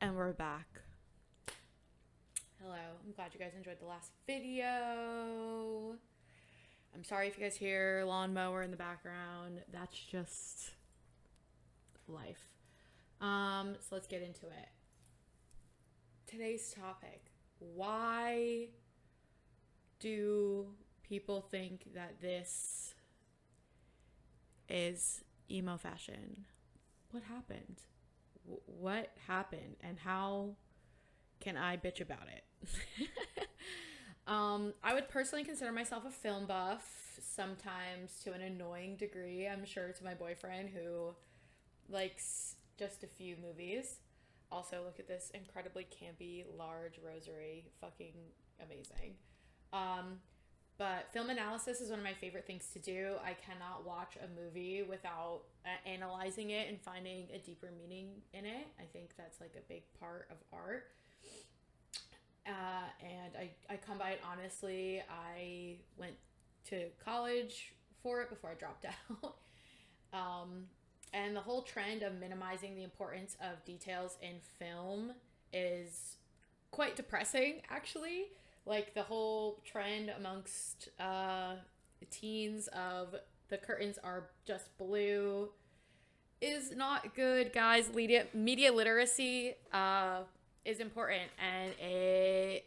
And we're back. Hello. I'm glad you guys enjoyed the last video. I'm sorry if you guys hear lawnmower in the background. That's just life. So let's get into it. Today's topic. Why do people think that this is emo fashion? What happened? What happened and how can I bitch about it? I would personally consider myself a film buff, sometimes to an annoying degree, I'm sure, to my boyfriend who likes just a few movies. Also, look at this incredibly campy, large rosary. Fucking amazing. But film analysis is one of my favorite things to do. I cannot watch a movie without analyzing it and finding a deeper meaning in it. I think that's like a big part of art. And I come by it honestly. I went to college for it before I dropped out. And the whole trend of minimizing the importance of details in film is quite depressing, actually. Like the whole trend amongst teens of the curtains are just blue is not good, guys. Media literacy is important, and it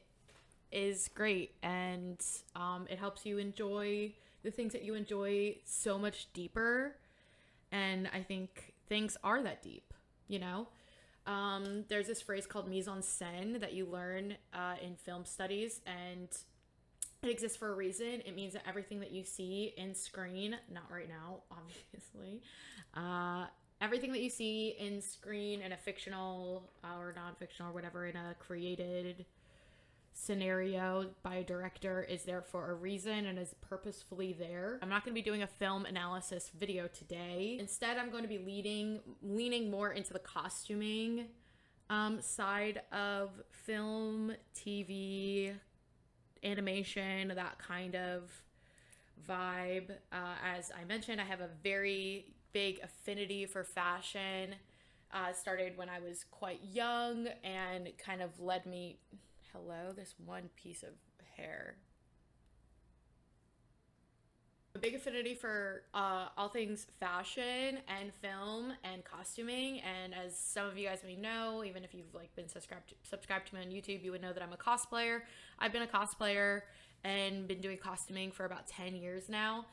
is great, and it helps you enjoy the things that you enjoy so much deeper. And I think things are that deep, you know? There's this phrase called mise en scène that you learn in film studies, and it exists for a reason. It means that everything that you see in screen, not right now, obviously, everything that you see in screen in a fictional or non-fictional or whatever, in a created scenario by a director, is there for a reason and is purposefully there. I'm not going to be doing a film analysis video today. Instead, I'm going to be leaning more into the costuming side of film, TV, animation, that kind of vibe. As I mentioned, I have a very big affinity for fashion. Started when I was quite young and kind of led me... Hello, this one piece of hair. A big affinity for all things fashion and film and costuming. And as some of you guys may know, even if you've like been subscribed to me on YouTube, you would know that I'm a cosplayer. I've been a cosplayer and been doing costuming for about 10 years now.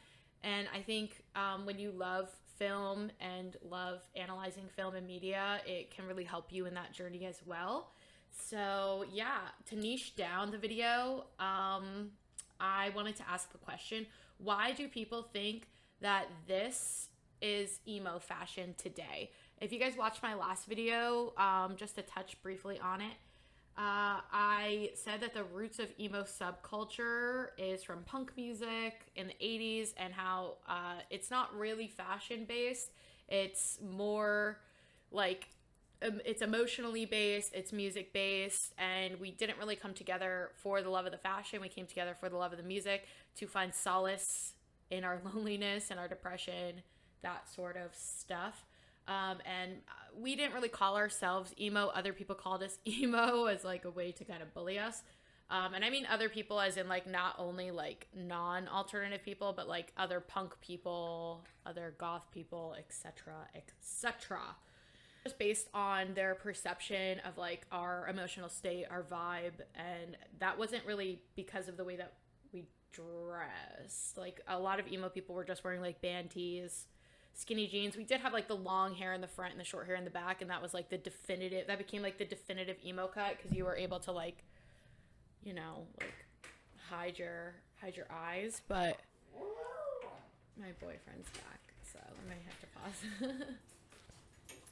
And I think when you love film and love analyzing film and media, it can really help you in that journey as well. So yeah, to niche down the video, I wanted to ask the question, why do people think that this is emo fashion today? If you guys watched my last video, just to touch briefly on it, I said that the roots of emo subculture is from punk music in the 80s, and how it's not really fashion based. It's more like it's emotionally based, it's music based, and we didn't really come together for the love of the fashion. We came together for the love of the music, to find solace in our loneliness and our depression, that sort of stuff. And we didn't really call ourselves emo. Other people called us emo as like a way to kind of bully us. And I mean other people as in like not only like non-alternative people, but like other punk people, other goth people, etc., etc., just based on their perception of like our emotional state, our vibe. And that wasn't really because of the way that we dressed. Like a lot of emo people were just wearing like band tees, skinny jeans. We did have like the long hair in the front and the short hair in the back, and that was like the definitive, that became like the definitive emo cut, because you were able to like, you know, like hide your eyes. But my boyfriend's back, so I might have to pause.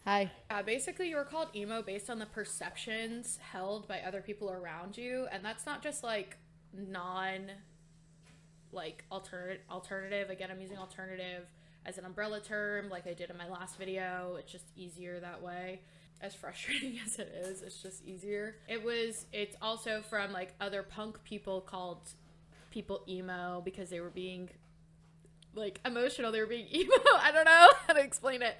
Hi. Basically, you were called emo based on the perceptions held by other people around you, and that's not just like alternative. Again, I'm using alternative as an umbrella term, like I did in my last video. It's just easier that way. As frustrating as it is, it's just easier. It's also from like other punk people called people emo because they were being like emotional. They were being emo. I don't know how to explain it.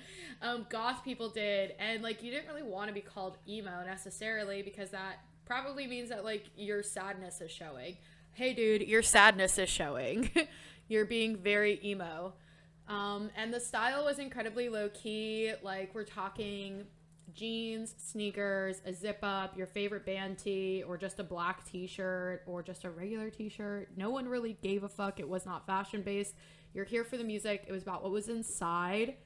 Goth people did, and like you didn't really want to be called emo necessarily because that probably means that like your sadness is showing. Hey dude, your sadness is showing. You're being very emo. And the style was incredibly low key. Like we're talking jeans, sneakers, a zip up, your favorite band tee, or just a black t-shirt, or just a regular t-shirt. No one really gave a fuck. It was not fashion based. You're here for the music. It was about what was inside.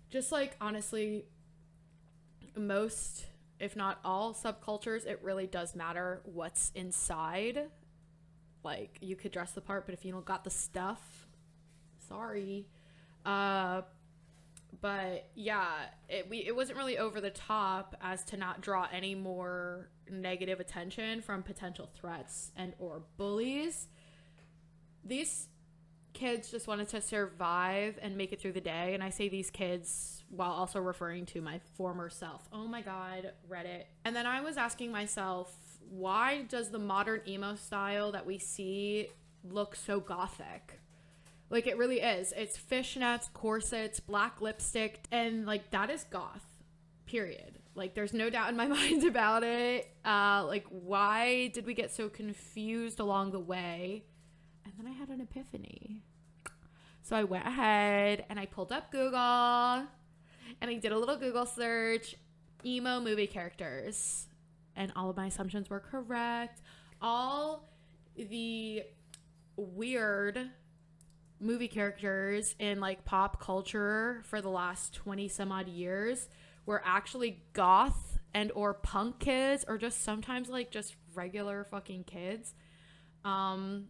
Just like, honestly, most, if not all subcultures, it really does matter what's inside. Like, you could dress the part, but if you don't got the stuff, sorry. But yeah, it wasn't really over the top as to not draw any more negative attention from potential threats and or bullies. These kids just wanted to survive and make it through the day, and I say these kids while also referring to my former self. Oh my god, Reddit. And then I was asking myself, why does the modern emo style that we see look so gothic? Like, it really is. It's fishnets, corsets, black lipstick, and, like, that is goth, period. Like, there's no doubt in my mind about it. Like, why did we get so confused along the way? And then I had an epiphany. So I went ahead and I pulled up Google, and I did a little Google search, emo movie characters. And all of my assumptions were correct. All the weird movie characters in like pop culture for the last 20 some odd years were actually goth and or punk kids, or just sometimes like just regular fucking kids. And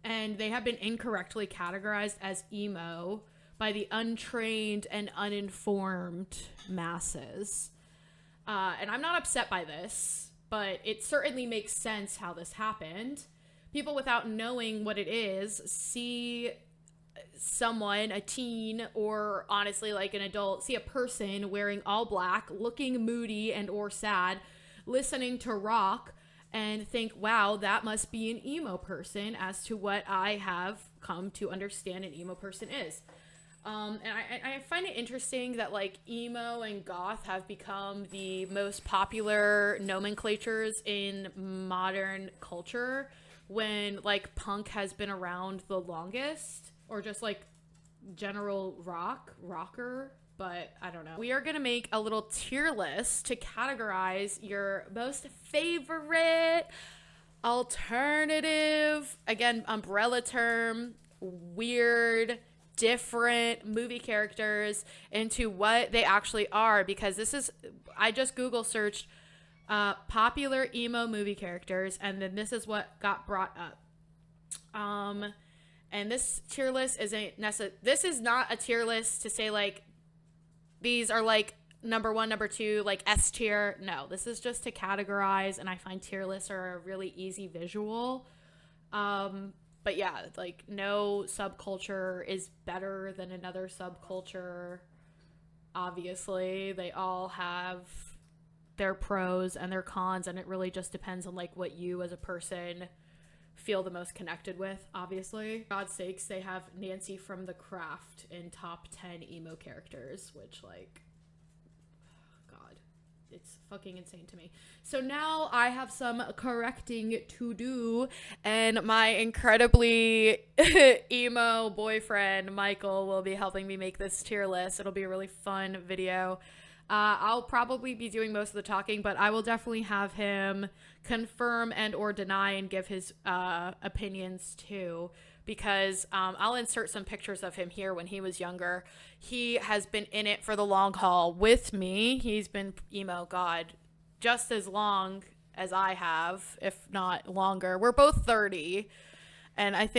they have been incorrectly categorized as emo by the untrained and uninformed masses. And I'm not upset by this, but it certainly makes sense how this happened. People without knowing what it is see someone, a teen, or honestly like an adult, see a person wearing all black, looking moody and or sad, listening to rock, and think, wow, that must be an emo person, as to what I have come to understand an emo person is. And I find it interesting that like emo and goth have become the most popular nomenclatures in modern culture, when like punk has been around the longest, or just like general rocker, but I don't know. We are gonna make a little tier list to categorize your most favorite alternative, again, umbrella term, weird, different movie characters into what they actually are, because this is, I just Google searched popular emo movie characters, and then this is what got brought up. And this tier list isn't this is not a tier list to say like these are like number 1, number 2, like S tier. No, this is just to categorize, and I find tier lists are a really easy visual. But yeah, like no subculture is better than another subculture. Obviously, they all have their pros and their cons, and it really just depends on like what you as a person feel the most connected with. Obviously, for God's sakes, they have Nancy from The Craft in top 10 emo characters, which like, god, it's fucking insane to me. So now I have some correcting to do, and my incredibly emo boyfriend Michael will be helping me make this tier list. It'll be a really fun video. I'll probably be doing most of the talking, but I will definitely have him confirm and or deny and give his opinions too, because I'll insert some pictures of him here when he was younger. He has been in it for the long haul with me. He's been emo, god, just as long as I have, if not longer. We're both 30, and I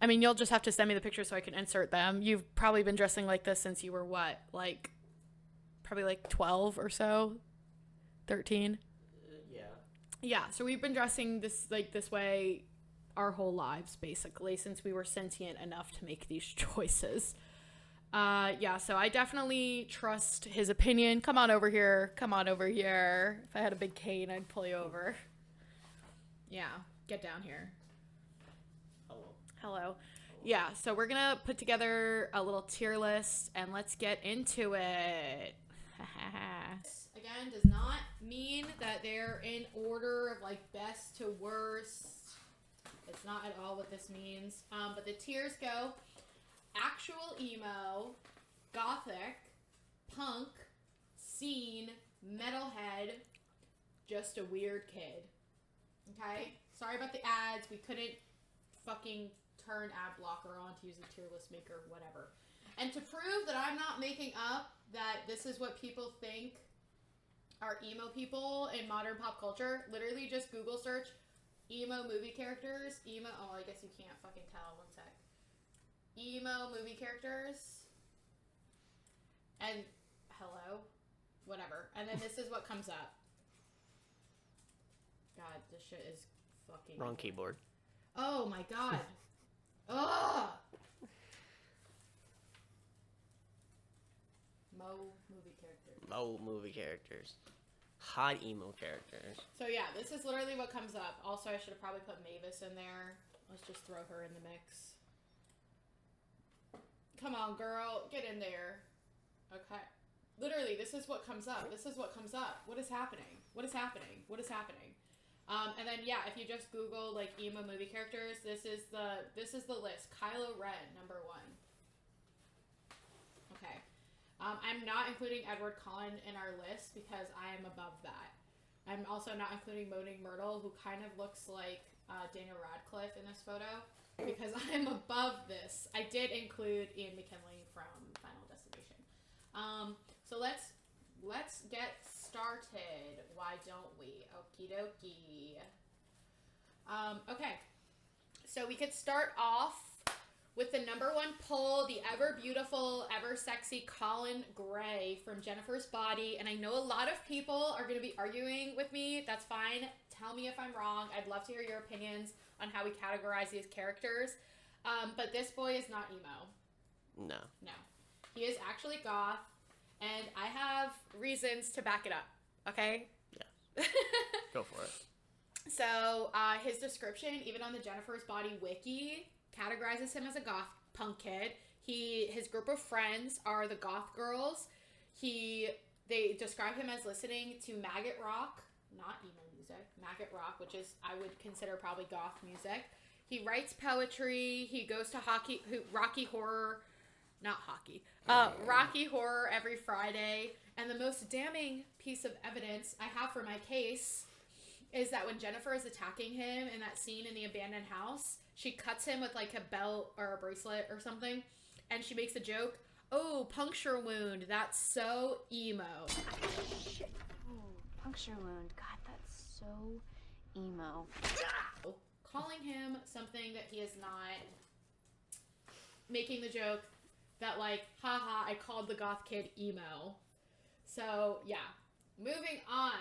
mean, you'll just have to send me the pictures so I can insert them. You've probably been dressing like this since you were what, like probably like 12 or so, 13. Yeah, so we've been dressing this way our whole lives, basically, since we were sentient enough to make these choices. Yeah, so I definitely trust his opinion. Come on over here. If I had a big cane, I'd pull you over. Yeah, get down here. Hello. Yeah, so we're gonna put together a little tier list and let's get into it. Again, does not mean that they're in order of like best to worst. It's not at all what this means. But the tiers go actual emo, gothic, punk, scene, metalhead, just a weird kid. Okay? Sorry about the ads. We couldn't fucking turn ad blocker on to use a tier list maker, whatever. And to prove that I'm not making up that this is what people think are emo people in modern pop culture, literally just Google search emo movie characters. Oh, I guess you can't fucking tell. One sec. Emo movie characters. And hello. Whatever. And then this is what comes up. God, this shit is fucking... Wrong keyboard. Oh my god. Ugh! Mo movie characters. Hot emo characters. So yeah, this is literally what comes up. Also, I should have probably put Mavis in there. Let's just throw her in the mix. Come on, girl. Get in there. Okay. Literally, this is what comes up. This is what comes up. What is happening? What is happening? What is happening? And then yeah, if you just Google like emo movie characters, this is the list. Kylo Ren, #1. Okay. I'm not including Edward Cullen in our list because I am above that. I'm also not including Moaning Myrtle, who kind of looks like Daniel Radcliffe in this photo, because I am above this. I did include Ian McKinley from Final Destination. So let's get started. Why don't we? Okie dokie. Okay. So we could start off with the #1 poll, the ever beautiful, ever sexy Colin Gray from Jennifer's Body. And I know a lot of people are going to be arguing with me. That's fine. Tell me if I'm wrong. I'd love to hear your opinions on how we categorize these characters. But this boy is not emo. No. No. He is actually goth. And I have reasons to back it up. Okay? Yeah. Go for it. So, his description, even on the Jennifer's Body wiki, categorizes him as a goth punk kid. His group of friends are the goth girls. They describe him as listening to maggot rock, not emo music, maggot rock, which is, I would consider probably goth music. He writes poetry. He goes to Rocky Horror every Friday. And the most damning piece of evidence I have for my case is that when Jennifer is attacking him in that scene in the abandoned house, she cuts him with like a belt or a bracelet or something, and she makes a joke, "Oh, puncture wound, that's so emo." Oh, puncture wound. God, that's so emo. Calling him something that he is not, making the joke that like, haha, I called the goth kid emo. So yeah, moving on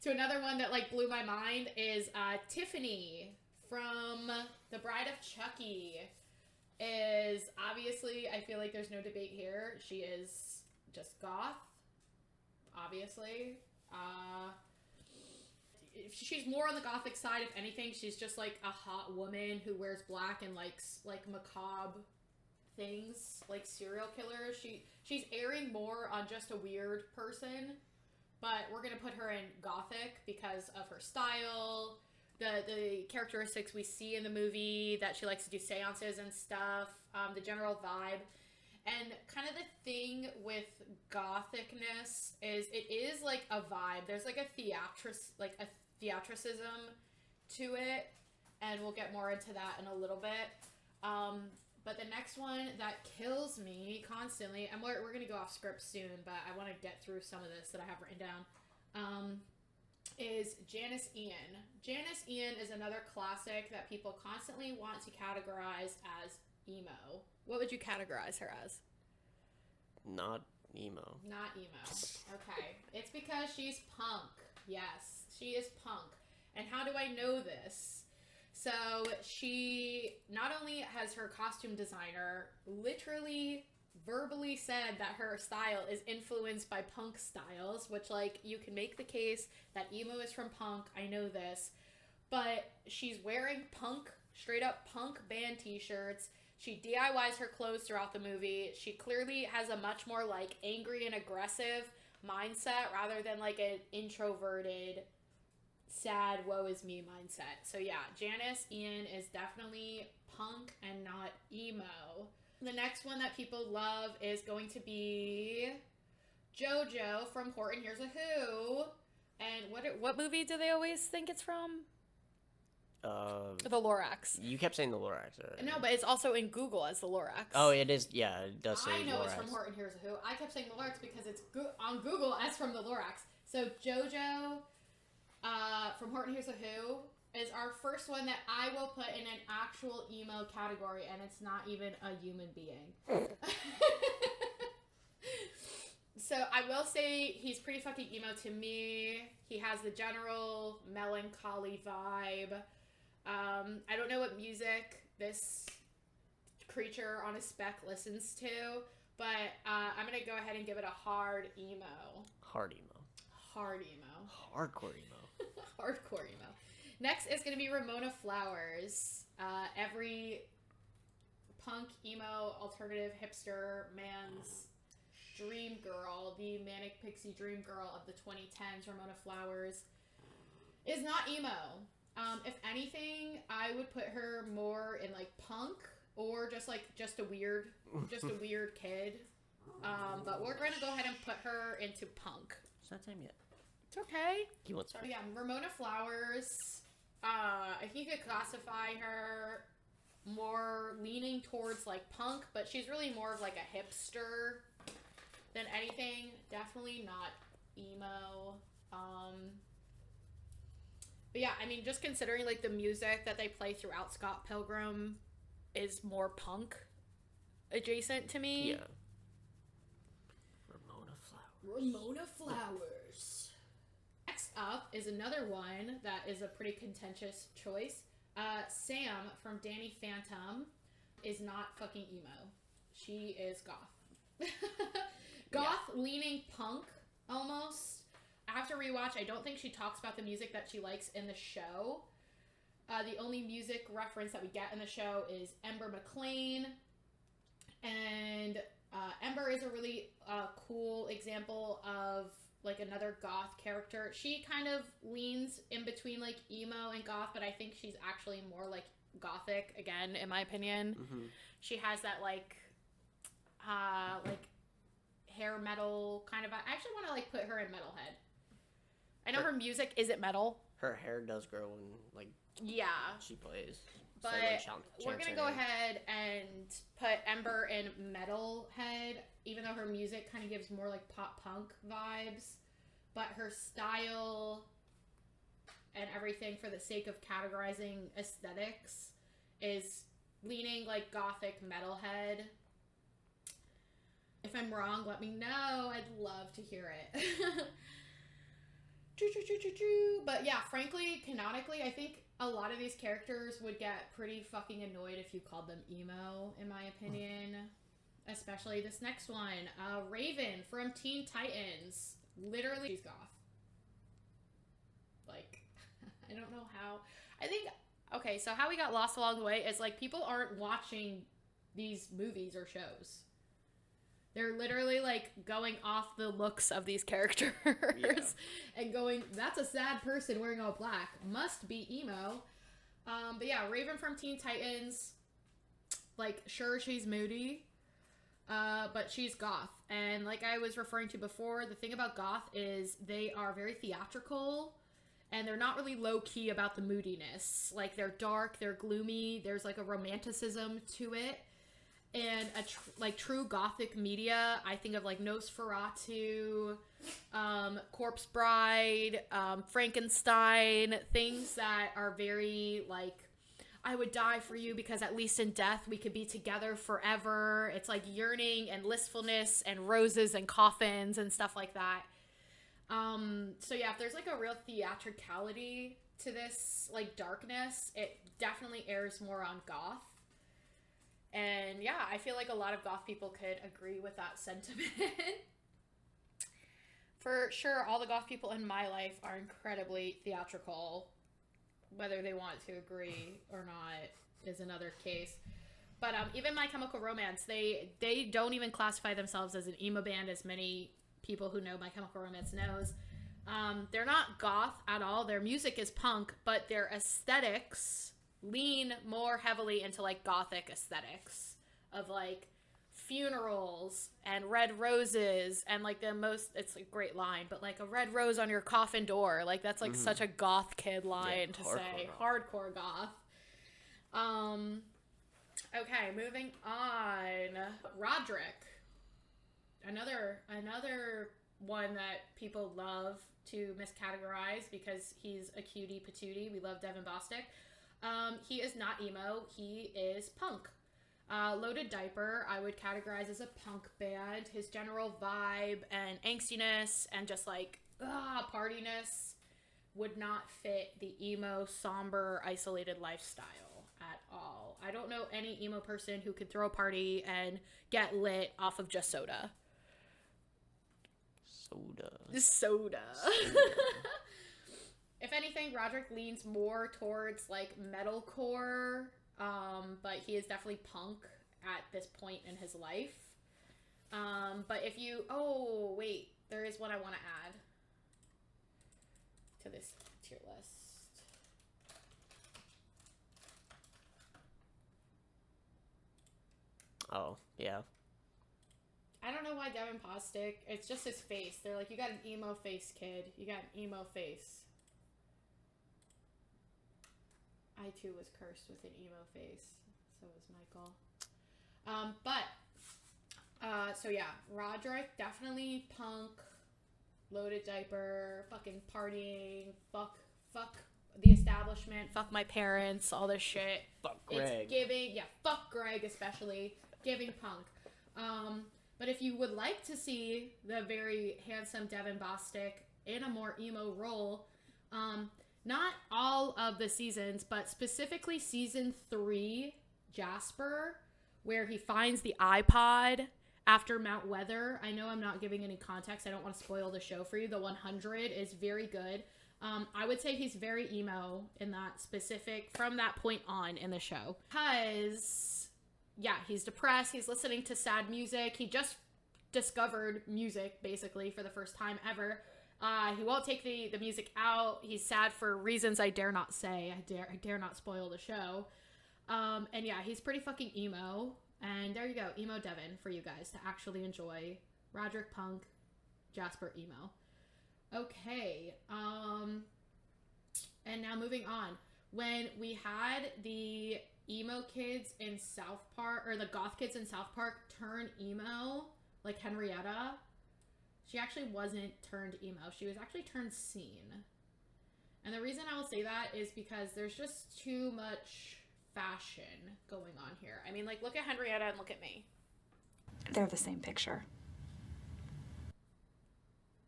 to another one that like blew my mind is Tiffany from The Bride of Chucky. Is obviously, I feel like there's no debate here. She is just goth, obviously. She's more on the gothic side. If anything, she's just like a hot woman who wears black and likes like macabre things, like serial killers. She's airing more on just a weird person, but we're gonna put her in gothic because of her style, the characteristics we see in the movie, that she likes to do seances and stuff, the general vibe. And kind of the thing with gothicness is it is like a vibe. There's like a theatricism to it, and we'll get more into that in a little bit. But the next one that kills me constantly, and we're going to go off script soon, but I want to get through some of this that I have written down, is Janice Ian. Janice Ian is another classic that people constantly want to categorize as emo. What would you categorize her as? Not emo. Not emo. Okay. It's because she's punk. Yes, she is punk. And how do I know this? So she not only has her costume designer literally verbally said that her style is influenced by punk styles, which like you can make the case that emo is from punk. I know this. But she's wearing punk straight up punk band t-shirts. She DIYs her clothes throughout the movie. She clearly has a much more like angry and aggressive mindset rather than like an introverted, sad, woe is me mindset. So yeah, Janice Ian is definitely punk and not emo. The next one that people love is going to be JoJo from Horton Hears a Who. And what movie do they always think it's from? The Lorax. You kept saying the Lorax. No, but it's also in Google as the Lorax. Oh, it is. Yeah, it does say Lorax. I know it's from Horton Hears a Who. I kept saying the Lorax because it's on Google as from the Lorax. So JoJo from Horton Hears a Who is our first one that I will put in an actual emo category, and it's not even a human being. So I will say he's pretty fucking emo to me. He has the general melancholy vibe. I don't know what music this creature on a spec listens to, but I'm going to go ahead and give it a hard emo. Hard emo. Hard emo. Hardcore emo. Hardcore emo. Next is going to be Ramona Flowers. Every punk, emo, alternative, hipster man's dream girl, the manic pixie dream girl of the 2010s, Ramona Flowers, is not emo. If anything, I would put her more in like punk or just a weird kid. But we're gonna go ahead and put her into punk. It's not time yet. It's okay. He wants. Yeah, Ramona Flowers. I think you could classify her more leaning towards like punk, but she's really more of like a hipster than anything. Definitely not emo. But yeah, I mean, just considering like the music that they play throughout Scott Pilgrim is more punk adjacent to me. Yeah. Ramona Flowers. Ramona Flowers. Next up is another one that is a pretty contentious choice. Sam from Danny Phantom is not fucking emo. She is goth. Goth leaning punk almost. I have to rewatch. I don't think she talks about the music that she likes in the show. The only music reference that we get in the show is Ember McLean. And Ember is a really cool example of like another goth character. She kind of leans in between like emo and goth, but I think she's actually more like gothic, again, in my opinion. Mm-hmm. She has that like hair metal kind of. I actually want to like put her in metalhead. I know her music isn't metal. Her hair does grow when like she plays. But we're gonna go ahead and put Ember in metalhead, even though her music kind of gives more like pop punk vibes. But her style and everything, for the sake of categorizing aesthetics, is leaning like gothic metalhead. If I'm wrong, let me know. I'd love to hear it. But yeah, frankly, canonically, I think a lot of these characters would get pretty fucking annoyed if you called them emo, in my opinion. Especially this next one. Raven from Teen Titans. Literally, she's goth. Like, I don't know how. I think, okay, so how we got lost along the way is like people aren't watching these movies or shows. They're literally, like, going off the looks of these characters and going, that's a sad person wearing all black. Must be emo. But yeah, Raven from Teen Titans, like, sure, she's moody, but she's goth. And like I was referring to before, the thing about goth is they are very theatrical, and they're not really low-key about the moodiness. Like, they're dark, they're gloomy, there's, like, a romanticism to it. And true gothic media, I think of like Nosferatu, Corpse Bride, Frankenstein, things that are very like, I would die for you because at least in death we could be together forever. It's like yearning and listfulness and roses and coffins and stuff like that. So yeah, if there's like a real theatricality to this like darkness, it definitely airs more on goth. And yeah, I feel like a lot of goth people could agree with that sentiment. For sure, all the goth people in my life are incredibly theatrical. whether they want to agree or not is another case. But even My Chemical Romance, they don't even classify themselves as an emo band, as many people who know My Chemical Romance knows. They're not goth at all. Their music is punk, but their aesthetics lean more heavily into like gothic aesthetics of like funerals and red roses and like it's a great line, but like a red rose on your coffin door, like that's like such a goth kid line to say. Hardcore goth. Okay, moving on. Roderick, another one that people love to miscategorize because he's a cutie patootie. We love Devin Bostic. He is not emo. He is punk. Loaded Diaper, I would categorize as a punk band. His general vibe and angstiness and just like partiness would not fit the emo, somber, isolated lifestyle at all. I don't know any emo person who could throw a party and get lit off of just soda. Soda. If anything, Roderick leans more towards like metalcore, but he is definitely punk at this point in his life. But if you, there is one I want to add to this tier list. Oh, yeah. I don't know why Devin Bostic, it's just his face. They're like, you got an emo face, kid. You got an emo face. I too was cursed with an emo face. So was Michael. So yeah, Roderick, definitely punk, Loaded Diaper, fucking partying, fuck the establishment, fuck my parents, all this shit. Fuck Greg. It's giving, fuck Greg especially, giving punk. But if you would like to see the very handsome Devin Bostic in a more emo role, not all of the seasons, but specifically season 3, Jasper, where he finds the iPod after Mount Weather. I know I'm not giving any context. I don't want to spoil the show for you. The 100 is very good. I would say he's very emo in that specific, from that point on in the show. Because, yeah, he's depressed. He's listening to sad music. He just discovered music, basically, for the first time ever. He won't take the music out. He's sad for reasons I dare not say. I dare not spoil the show. And yeah, he's pretty fucking emo. And there you go, emo Devin for you guys to actually enjoy. Roderick punk, Jasper emo. Okay. And now moving on. When we had the emo kids in South Park, or the goth kids in South Park turn emo, like Henrietta, she actually wasn't turned emo. She was actually turned scene. And the reason I will say that is because there's just too much fashion going on here. I mean, like, look at Henrietta and look at me. They're the same picture.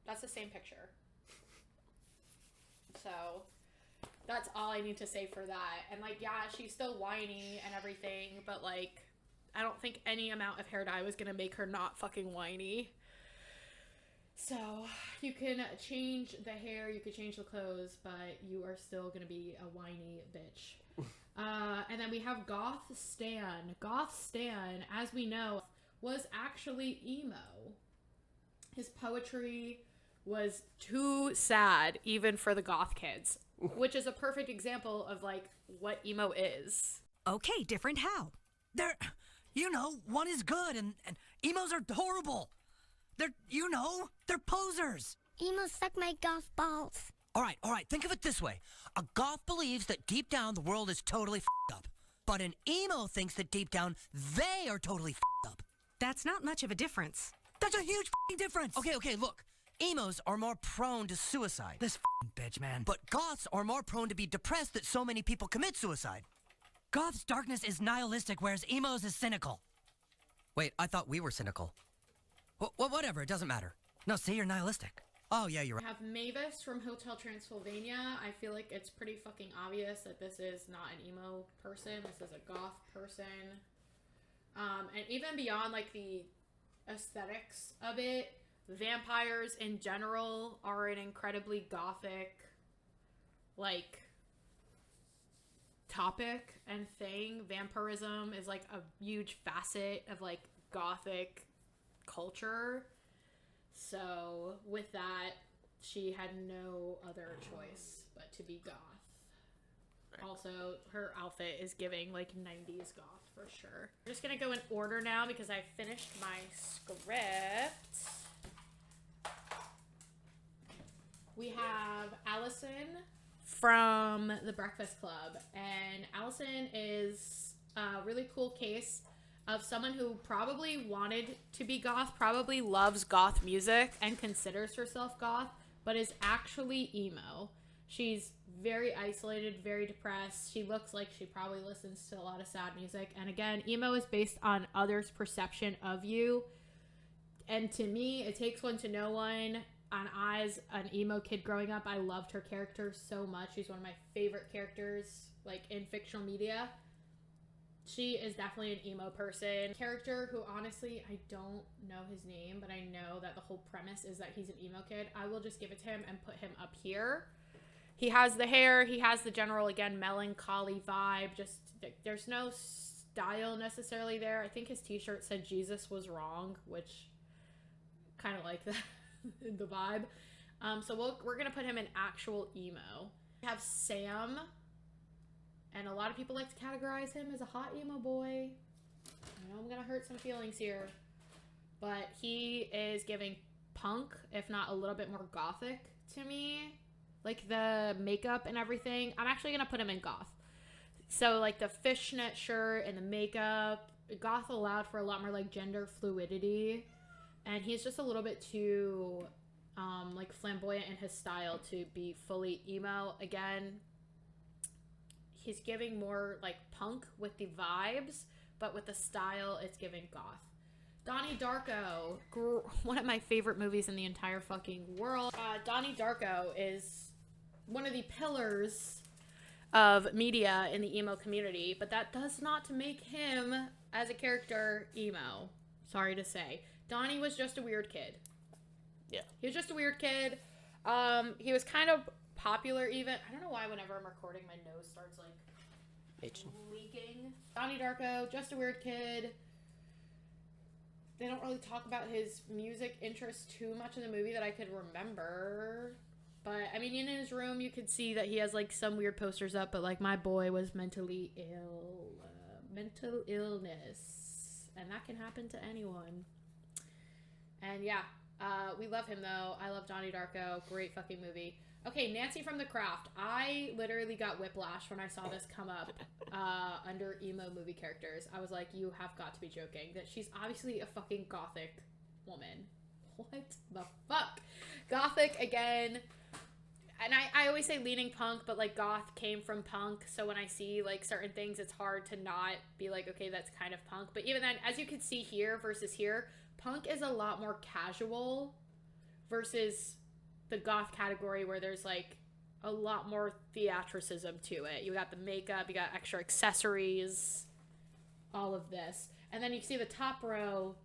That's the same picture. So that's all I need to say for that. And like, yeah, she's still whiny and everything, but like, I don't think any amount of hair dye was gonna make her not fucking whiny. So you can change the hair, you could change the clothes, but you are still gonna be a whiny bitch. And then we have Goth Stan. Goth Stan, as we know, was actually emo. His poetry was too sad, even for the goth kids, which is a perfect example of like what emo is. Okay, different how? They're, one is good and emos are horrible. They're posers. Emos suck my golf balls. All right, think of it this way. A goth believes that deep down the world is totally f***ed up. But an emo thinks that deep down they are totally f***ed up. That's not much of a difference. That's a huge f***ing difference. Okay, look. Emos are more prone to suicide. This f***ing bitch, man. But goths are more prone to be depressed that so many people commit suicide. Goths' darkness is nihilistic, whereas emos is cynical. Wait, I thought we were cynical. Well, whatever, it doesn't matter. No, see, you're nihilistic. Oh, yeah, you're right. I have Mavis from Hotel Transylvania. I feel like it's pretty fucking obvious that this is not an emo person. This is a goth person. And even beyond, like, the aesthetics of it, vampires in general are an incredibly gothic, like, topic and thing. Vampirism is like a huge facet of like gothic culture. So with that, she had no other choice but to be goth. Also, her outfit is giving like 90s goth for sure. I'm just gonna go in order now because I finished my script. We have Allison from The Breakfast Club, and Allison is a really cool case of someone who probably wanted to be goth, probably loves goth music and considers herself goth, but is actually emo. She's very isolated, very depressed. She looks like she probably listens to a lot of sad music. And again, emo is based on others' perception of you. And to me, it takes one to know one. And as an emo kid growing up, I loved her character so much. She's one of my favorite characters, like, in fictional media. She is definitely an emo person. Character who, honestly, I don't know his name, but I know that the whole premise is that he's an emo kid. I will just give it to him and put him up here. He has the hair. He has the general, again, melancholy vibe. Just, there's no style necessarily there. I think his t-shirt said Jesus was wrong, which kind of like that. The vibe. So we're gonna put him in actual emo. We have Sam, and a lot of people like to categorize him as a hot emo boy. I know I'm gonna hurt some feelings here, but he is giving punk, if not a little bit more gothic to me. Like the makeup and everything. I'm actually gonna put him in goth. So like the fishnet shirt and the makeup. Goth allowed for a lot more like gender fluidity. And he's just a little bit too, like, flamboyant in his style to be fully emo. Again, he's giving more, like, punk with the vibes, but with the style, it's giving goth. Donnie Darko, one of my favorite movies in the entire fucking world. Donnie Darko is one of the pillars of media in the emo community, but that does not make him, as a character, emo. Sorry to say. Donnie was just a weird kid. Yeah. He was just a weird kid. He was kind of popular even. I don't know why whenever I'm recording my nose starts like leaking. Donnie Darko, just a weird kid. They don't really talk about his music interests too much in the movie that I could remember. But, I mean, in his room you could see that he has like some weird posters up, but like my boy was mentally ill. Mental illness. And that can happen to anyone. And yeah, we love him though. I love Donnie Darko. Great fucking movie. Okay, Nancy from The Craft. I literally got whiplash when I saw this come up under emo movie characters. I was like, you have got to be joking. That she's obviously a fucking gothic woman. What the fuck? Gothic again. And I always say leaning punk, but like goth came from punk. So when I see like certain things, it's hard to not be like, okay, that's kind of punk. But even then, as you can see here versus here, punk is a lot more casual versus the goth category where there's like a lot more theatricism to it. You got the makeup, you got extra accessories, all of this. And then you see the top row,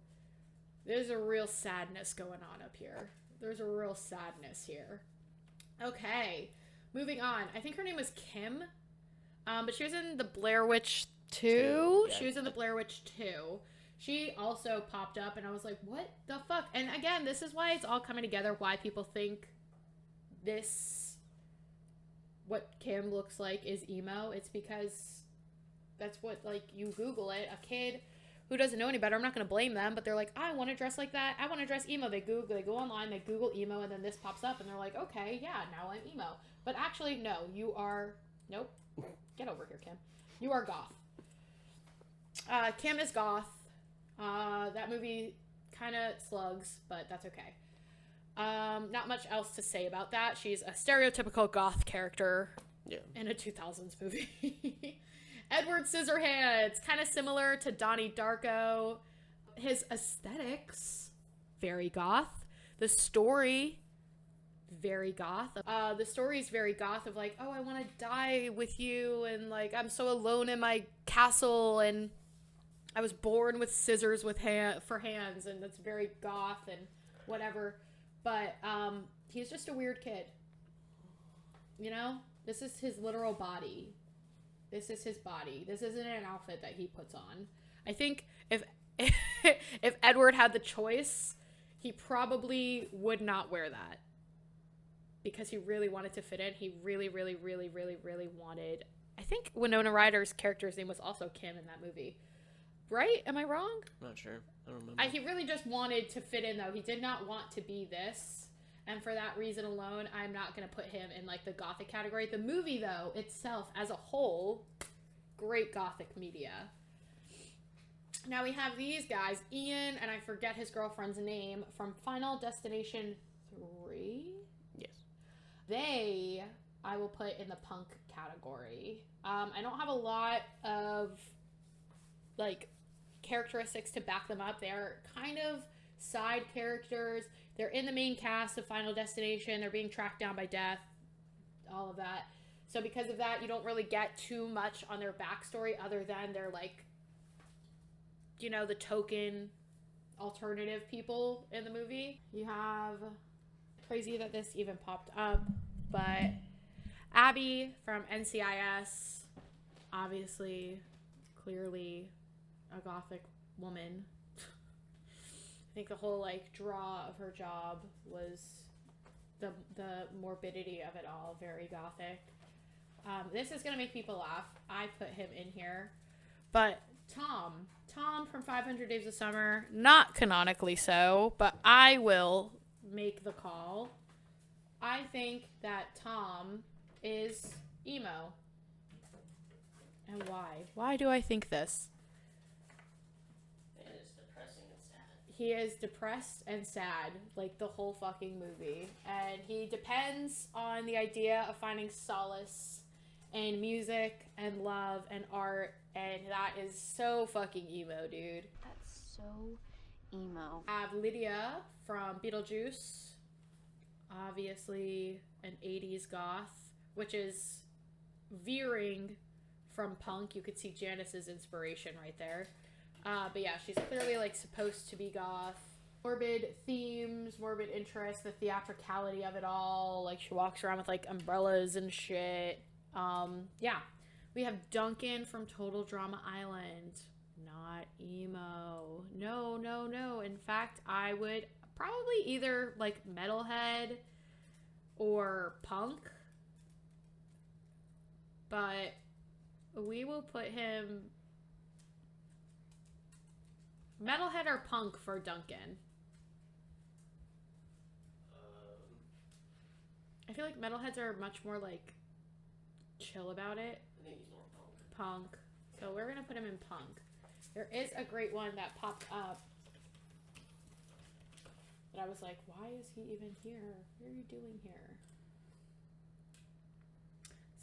there's a real sadness going on up here. There's a real sadness here. Okay, moving on. I think her name was Kim, but she was in the Blair Witch 2. Yeah. She was in the Blair Witch 2. She also popped up, and I was like, what the fuck? And again, this is why it's all coming together, why people think this, what Kim looks like, is emo. It's because that's what, like, you Google it. A kid who doesn't know any better, I'm not going to blame them, but they're like, I want to dress like that. I want to dress emo. They go online, they Google emo, and then this pops up, and they're like, okay, yeah, now I'm emo. But actually, no, you are, nope. Get over here, Kim. You are goth. Kim is goth. That movie kind of slugs, but that's okay. Not much else to say about that. She's a stereotypical goth character in a 2000s movie. Edward Scissorhands, kind of similar to Donnie Darko. His aesthetics, very goth. The story, very goth. The story's very goth of like, oh, I want to die with you, and like, I'm so alone in my castle, and I was born with scissors for hands, and that's very goth and whatever. But he's just a weird kid. You know? This is his literal body. This is his body. This isn't an outfit that he puts on. I think if if Edward had the choice, he probably would not wear that. Because he really wanted to fit in. He really, really, really, really, really wanted... I think Winona Ryder's character's name was also Kim in that movie. Right? Am I wrong? Not sure. I don't remember. He really just wanted to fit in, though. He did not want to be this. And for that reason alone, I'm not going to put him in, like, the gothic category. The movie, though, itself, as a whole, great gothic media. Now we have these guys. Ian, and I forget his girlfriend's name, from Final Destination 3? Yes. They, I will put in the punk category. I don't have a lot of, like, characteristics to back them up. They're kind of side characters. They're in the main cast of Final Destination. They're being tracked down by death. All of that. So because of that, you don't really get too much on their backstory other than they're, like, you know, the token alternative people in the movie. You have... Crazy that this even popped up, but Abby from NCIS, obviously, clearly a gothic woman. I think the whole, like, draw of her job was the morbidity of it all, very gothic. This is gonna make people laugh. I put him in here, but Tom from 500 Days of Summer, not canonically so, but I will make the call. I think that Tom is emo. And why? Why do I think this? It is depressing and sad. He is depressed and sad, like the whole fucking movie. And he depends on the idea of finding solace in music and love and art. And that is so fucking emo, dude. That's so emo. I have Lydia from Beetlejuice, obviously an 80s goth, which is veering from punk. You could see Janice's inspiration right there. But yeah, she's clearly, like, supposed to be goth. Morbid themes, morbid interests, the theatricality of it all. Like, she walks around with, like, umbrellas and shit. Yeah. We have Duncan from Total Drama Island. Not emo. No. In fact, I would probably either, like, metalhead or punk. But we will put him metalhead or punk for Duncan. I feel like metalheads are much more, like, chill about it. I think he's more punk. Punk. So we're gonna put him in punk. There is a great one that popped up that I was like, why is he even here? What are you doing here?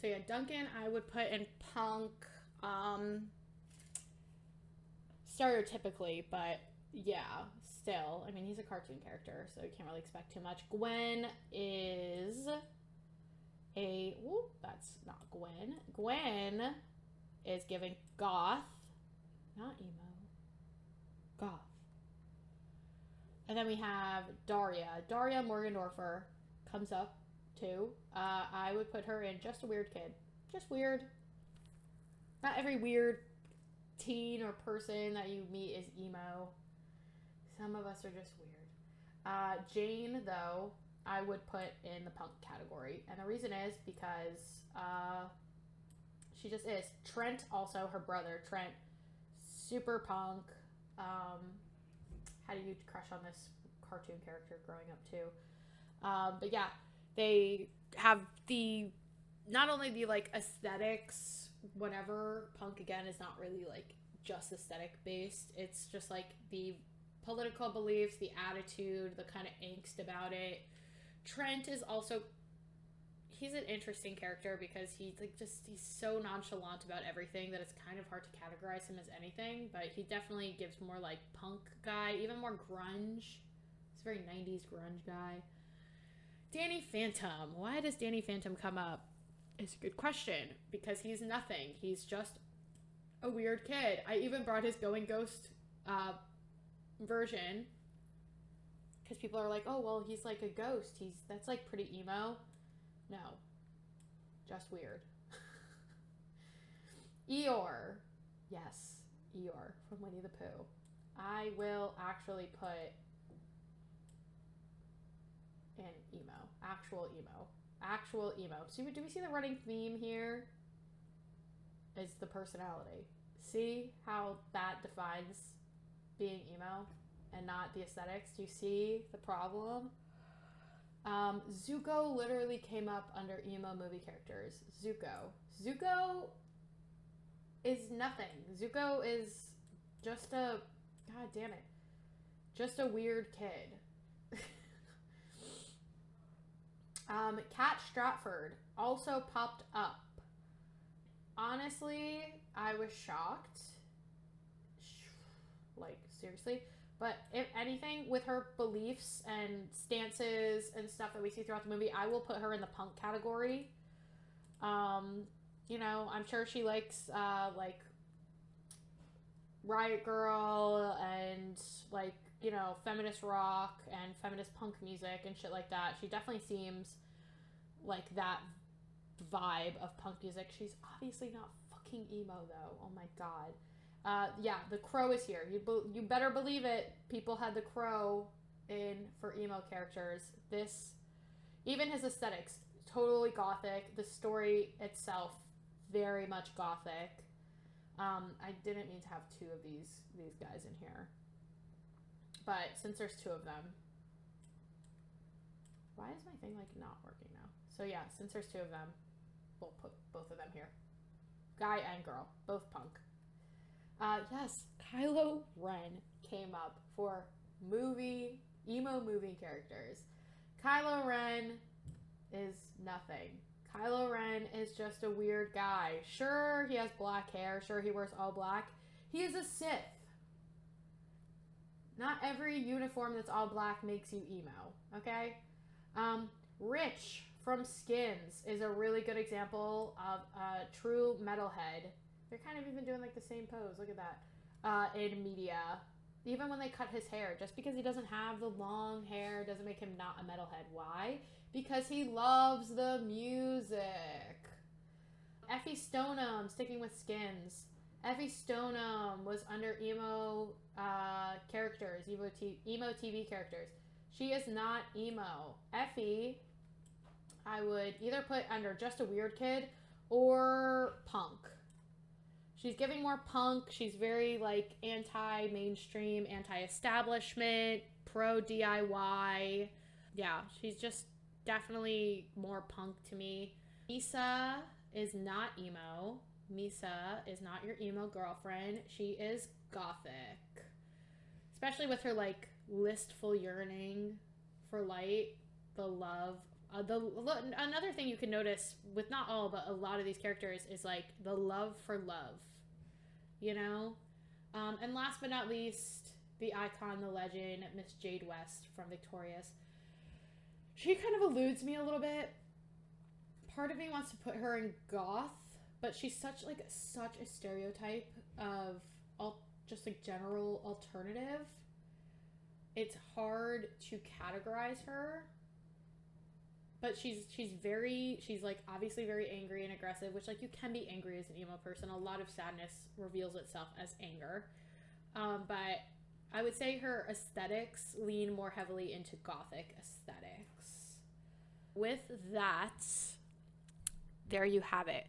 So yeah, Duncan I would put in punk, stereotypically, but yeah, still. I mean, he's a cartoon character, so you can't really expect too much. Gwen is that's not Gwen. Gwen is giving goth, not emo, goth. And then we have Daria. Daria Morgendorfer comes up too. I would put her in just a weird kid. Just weird. Not every weird teen or person that you meet is emo. Some of us are just weird. Jane, though, I would put in the punk category. And the reason is because she just is. Trent, also her brother, Trent, super punk. Had a huge crush on this cartoon character growing up too. But yeah, they have not only the, like, aesthetics, whatever. Punk, again, is not really, like, just aesthetic based. It's just, like, the political beliefs, the attitude, the kind of angst about it. Trent is also, he's an interesting character because he's so nonchalant about everything that it's kind of hard to categorize him as anything, but he definitely gives more, like, punk guy, even more grunge. He's a very 90s grunge guy. Danny Phantom. Why does Danny Phantom come up? It's a good question, because he's nothing. He's just a weird kid. I even brought his Going Ghost version, because people are like, oh, well, he's like a ghost. That's, like, pretty emo. No. Just weird. Eeyore. Yes, Eeyore from Winnie the Pooh. I will actually put in emo. Actual emo. Actual emo. So do we see the running theme here? Is the personality. See how that defines being emo and not the aesthetics? Do you see the problem? Zuko literally came up under emo movie characters. Zuko is nothing. Zuko is just a... God damn it. Just a weird kid. Cat Stratford also popped up. Honestly, I was shocked. Like, seriously. But if anything, with her beliefs and stances and stuff that we see throughout the movie, I will put her in the punk category. You know, I'm sure she likes, like, Riot Girl and, like, you know, feminist rock and feminist punk music and shit like that. She definitely seems like that vibe of punk music. She's obviously not fucking emo, though. Oh, my God. Yeah, the Crow is here. You better believe it. People had the Crow in for emo characters. This, even his aesthetics, totally gothic. The story itself, very much gothic. I didn't mean to have two of these guys in here, but since there's two of them, why is my thing like not working now? So yeah, since there's two of them, we'll put both of them here. Guy and girl, both punk. Yes, Kylo Ren came up for emo movie characters. Kylo Ren is nothing. Kylo Ren is just a weird guy. Sure, he has black hair. Sure, he wears all black. He is a Sith. Not every uniform that's all black makes you emo, okay? Rich from Skins is a really good example of a true metalhead. They're kind of even doing like the same pose. Look at that. In media. Even when they cut his hair, just because he doesn't have the long hair doesn't make him not a metalhead. Why? Because he loves the music. Effie Stoneham, sticking with Skins. Effie Stoneham was under emo characters, emo TV characters. She is not emo. Effie, I would either put under just a weird kid or punk. She's giving more punk. She's very, like, anti-mainstream, anti-establishment, pro-DIY. Yeah, she's just definitely more punk to me. Misa is not emo. Misa is not your emo girlfriend. She is gothic. Especially with her, like, listful yearning for light, the love. Another thing you can notice with not all, but a lot of these characters is, like, the love for love. You know? And last but not least, the icon, the legend, Miss Jade West from Victorious. She kind of eludes me a little bit. Part of me wants to put her in goth, but she's such a stereotype of just like general alternative. It's hard to categorize her. But she's like obviously very angry and aggressive, which like you can be angry as an emo person. A lot of sadness reveals itself as anger. But I would say her aesthetics lean more heavily into gothic aesthetics. With that, there you have it.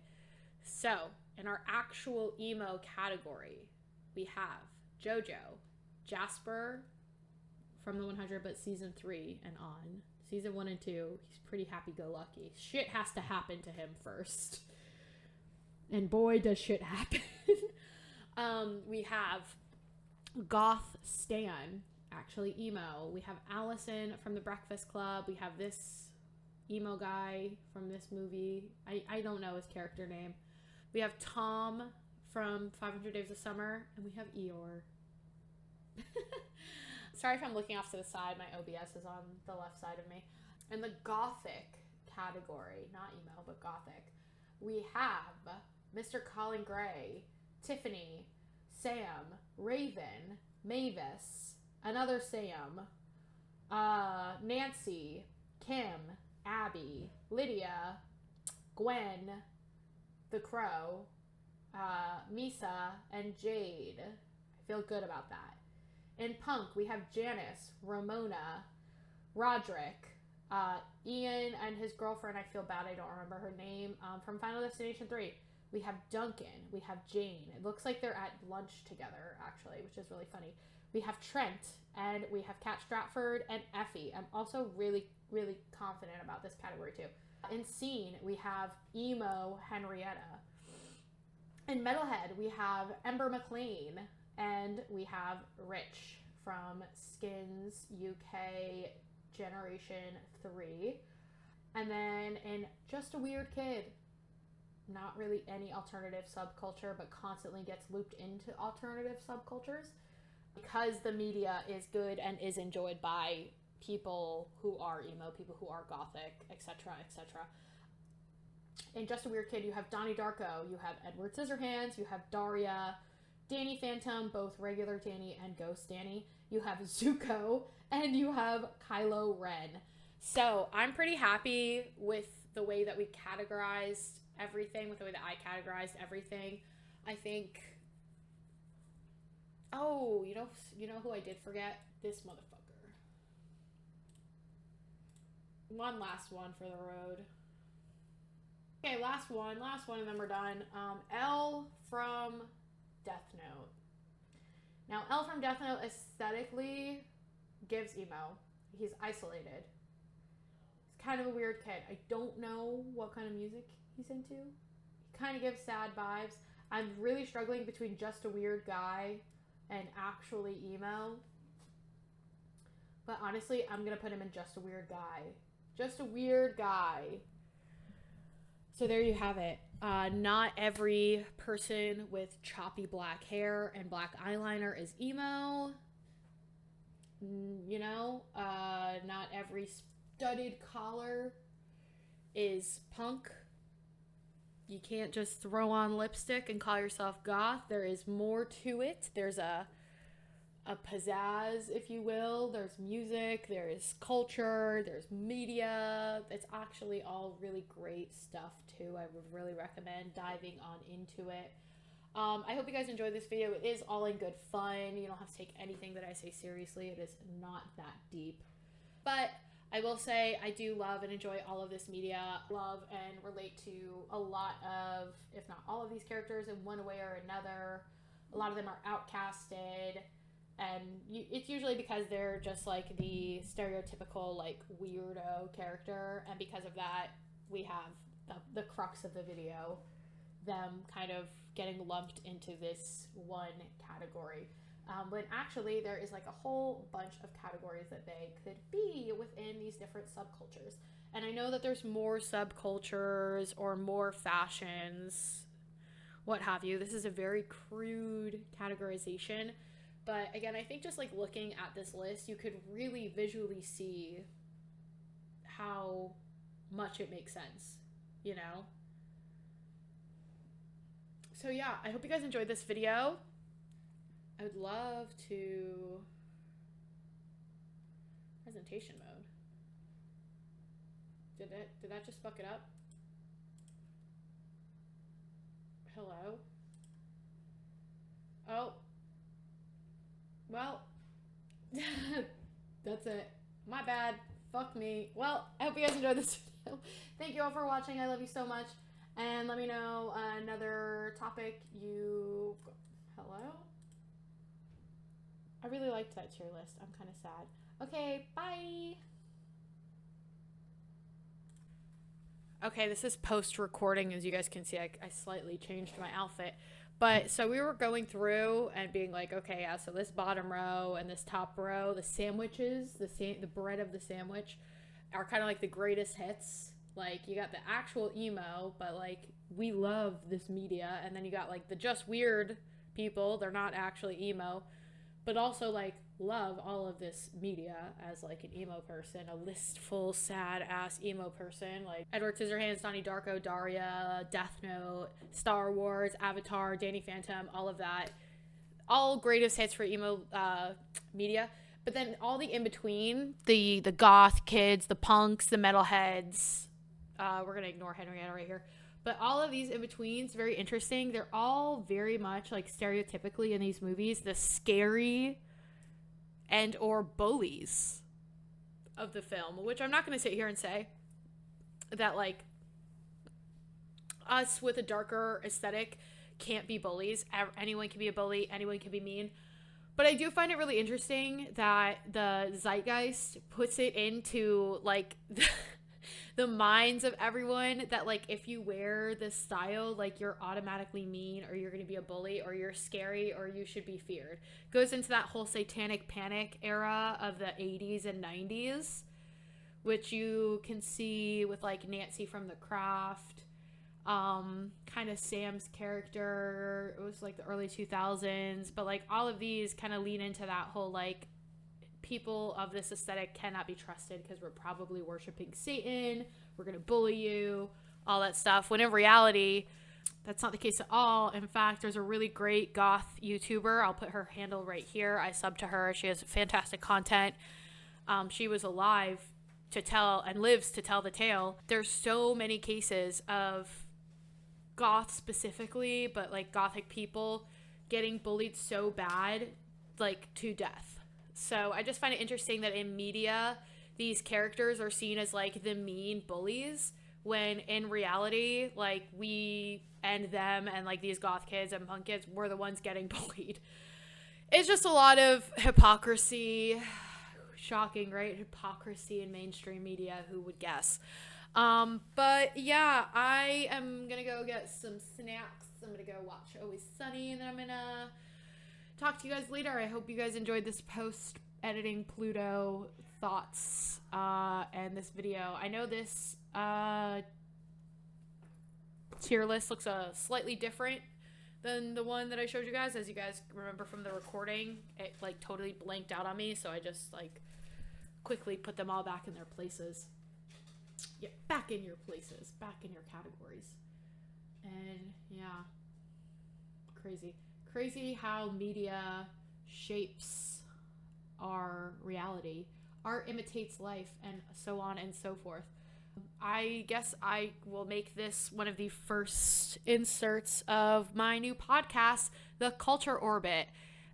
So in our actual emo category, we have JoJo, Jasper from the 100, but season 3 and on. Season 1 and 2, he's pretty happy-go-lucky. Shit has to happen to him first. And boy, does shit happen. We have Goth Stan, actually emo. We have Allison from The Breakfast Club. We have this emo guy from this movie. I don't know his character name. We have Tom from 500 Days of Summer. And we have Eeyore. Sorry if I'm looking off to the side. My OBS is on the left side of me. In the gothic category, not emo, but gothic, we have Mr. Colin Gray, Tiffany, Sam, Raven, Mavis, another Sam, Nancy, Kim, Abby, Lydia, Gwen, The Crow, Misa, and Jade. I feel good about that. In punk, we have Janice, Ramona, Roderick, Ian and his girlfriend. I feel bad I don't remember her name. From Final Destination 3. We have Duncan. We have Jane. It looks like they're at lunch together, actually, which is really funny. We have Trent, and we have Kat Stratford and Effie. I'm also really, really confident about this category, too. In scene, we have Emo Henrietta. In Metalhead, we have Ember McLean, and we have Rich from Skins UK Generation 3. And then in Just a Weird Kid, not really any alternative subculture, but constantly gets looped into alternative subcultures because the media is good and is enjoyed by people who are emo, people who are gothic, etc., etc. In Just a Weird Kid, you have Donnie Darko, you have Edward Scissorhands, you have Daria, Danny Phantom, both regular Danny and Ghost Danny. You have Zuko, and you have Kylo Ren. So I'm pretty happy with the way that we categorized everything, with the way that I categorized everything. I think, oh, you know who I did forget? This motherfucker. One last one for the road. Okay, last one, and then we're done. L from Death Note. Now, L from Death Note aesthetically gives emo. He's isolated. He's kind of a weird kid. I don't know what kind of music he's into. He kind of gives sad vibes. I'm really struggling between Just a Weird Guy and actually emo. But honestly, I'm going to put him in Just a Weird Guy. Just a Weird Guy. So there you have it. Not every person with choppy black hair and black eyeliner is emo. You know, not every studded collar is punk. You can't just throw on lipstick and call yourself goth. There is more to it. There's a pizzazz, if you will. There's music, there's culture, there's media. It's actually all really great stuff too. I would really recommend diving on into it. I hope you guys enjoyed this video. It is all in good fun. You don't have to take anything that I say seriously. It is not that deep. But I will say I do love and enjoy all of this media. Love and relate to a lot of, if not all of these characters in one way or another. A lot of them are outcasted. And it's usually because they're just like the stereotypical like weirdo character, and because of that we have the crux of the video, them kind of getting lumped into this one category, when actually there is like a whole bunch of categories that they could be within these different subcultures. And I know that there's more subcultures or more fashions, what have you. This is a very crude categorization. But again, I think just like looking at this list, you could really visually see how much it makes sense, you know? So yeah, I hope you guys enjoyed this video. I would love to... Presentation mode. Did that just fuck it up? Hello? Oh. Well, that's it. My bad. Fuck me. Well, I hope you guys enjoyed this video. Thank you all for watching. I love you so much. And let me know another topic you... Hello? I really liked that tier list. I'm kind of sad. Okay, bye! Okay, this is post-recording. As you guys can see, I slightly changed my outfit. But so we were going through and being like, okay, yeah, so this bottom row and this top row, the sandwiches, the bread of the sandwich are kind of like the greatest hits. Like, you got the actual emo, but like, we love this media. And then you got like the just weird people. They're not actually emo, but also like love all of this media as like an emo person, a listful, sad ass emo person, like Edward Scissorhands, Donnie Darko, Daria, Death Note, Star Wars, Avatar, Danny Phantom, all of that. All greatest hits for emo media. But then all the in-between, the goth kids, the punks, the metalheads, we're gonna ignore Henrietta right here, But all of these in-betweens, very interesting. They're all very much like stereotypically in these movies, the scary and or bullies of the film, which I'm not going to sit here and say that like us with a darker aesthetic can't be bullies. Anyone can be a bully. Anyone can be mean. But I do find it really interesting that the zeitgeist puts it into like the minds of everyone that like if you wear this style, like you're automatically mean or you're going to be a bully or you're scary or you should be feared. Goes into that whole satanic panic era of the 80s and 90s, which you can see with like Nancy from The Craft. Kind of Sam's character, it was like the early 2000s, but like all of these kind of lean into that whole like people of this aesthetic cannot be trusted because we're probably worshiping Satan, we're gonna bully you, all that stuff, when in reality that's not the case at all. In fact, there's a really great goth YouTuber, I'll put her handle right here, I sub to her, she has fantastic content. She was alive to tell and lives to tell the tale. There's so many cases of goth specifically, but like gothic people getting bullied so bad, like to death. So I just find it interesting that in media, these characters are seen as like the mean bullies, when in reality, like we and them and like these goth kids and punk kids were the ones getting bullied. It's just a lot of hypocrisy. Shocking, right? Hypocrisy in mainstream media, who would guess? But yeah, I am gonna go get some snacks. I'm gonna go watch Always Sunny, and then I'm gonna talk to you guys later. I hope you guys enjoyed this post-editing Pluto thoughts and this video. I know this tier list looks slightly different than the one that I showed you guys. As you guys remember from the recording, it like totally blanked out on me, so I just like quickly put them all back in their places. Yeah, back in your places, back in your categories. And yeah, crazy how media shapes our reality. Art imitates life, and so on and so forth. I guess I will make this one of the first inserts of my new podcast, The Culture Orbit.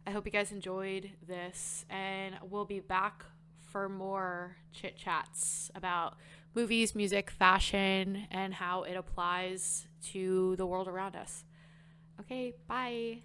I hope you guys enjoyed this, and we'll be back for more chit chats about movies, music, fashion, and how it applies to the world around us. Okay, bye.